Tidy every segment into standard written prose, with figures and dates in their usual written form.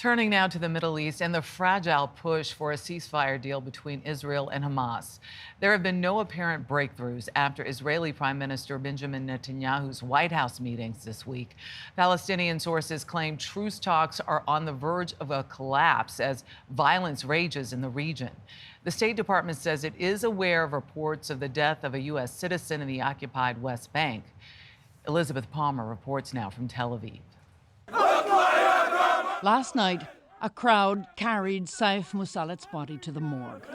Turning now to the Middle East and the fragile push for a ceasefire deal between Israel and Hamas. There have been no apparent breakthroughs after Israeli Prime Minister Benjamin Netanyahu's White House meetings this week. Palestinian sources claim truce talks are on the verge of a collapse as violence rages in the region. The State Department says it is aware of reports of the death of a U.S. citizen in the occupied West Bank. Elizabeth Palmer reports now from Tel Aviv. Last night, a crowd carried Saif Musallet's body to the morgue.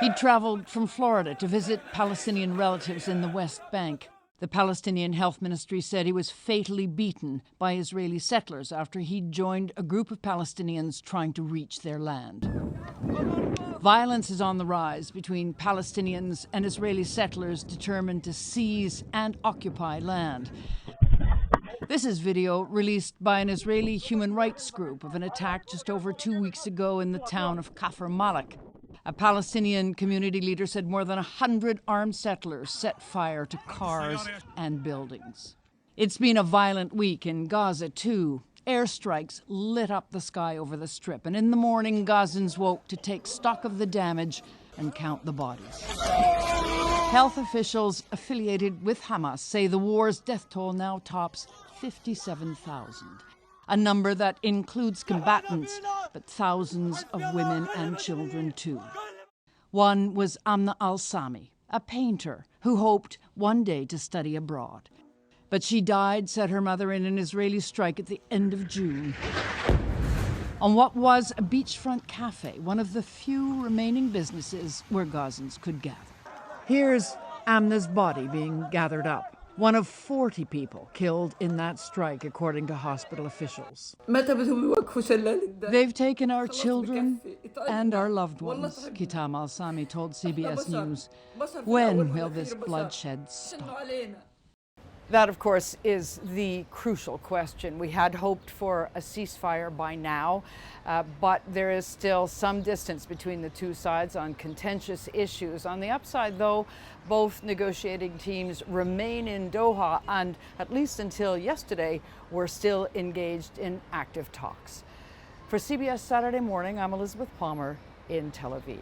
He'd traveled from Florida to visit Palestinian relatives in the West Bank. The Palestinian Health Ministry said he was fatally beaten by Israeli settlers after he'd joined a group of Palestinians trying to reach their land. Violence is on the rise between Palestinians and Israeli settlers determined to seize and occupy land. This is video released by an Israeli human rights group of an attack just over 2 weeks ago in the town of Kafr Malik. A Palestinian community leader said more than 100 armed settlers set fire to cars and buildings. It's been a violent week in Gaza, too. Airstrikes lit up the sky over the Strip, and in the morning, Gazans woke to take stock of the damage and count the bodies. Health officials affiliated with Hamas say the war's death toll now tops 57,000, a number that includes combatants, but thousands of women and children too. One was Amna al-Sami, a painter who hoped one day to study abroad. But she died, said her mother, in an Israeli strike at the end of June. On what was a beachfront cafe, one of the few remaining businesses where Gazans could gather. Here's Amna's body being gathered up. One of 40 people killed in that strike, according to hospital officials. They've taken our children and our loved ones, Kitam al-Sami told CBS News. When will this bloodshed stop? That, of course, is the crucial question. We had hoped for a ceasefire by now, but there is still some distance between the two sides on contentious issues. On the upside, though, both negotiating teams remain in Doha and, at least until yesterday, were still engaged in active talks. For CBS Saturday Morning, I'm Elizabeth Palmer in Tel Aviv.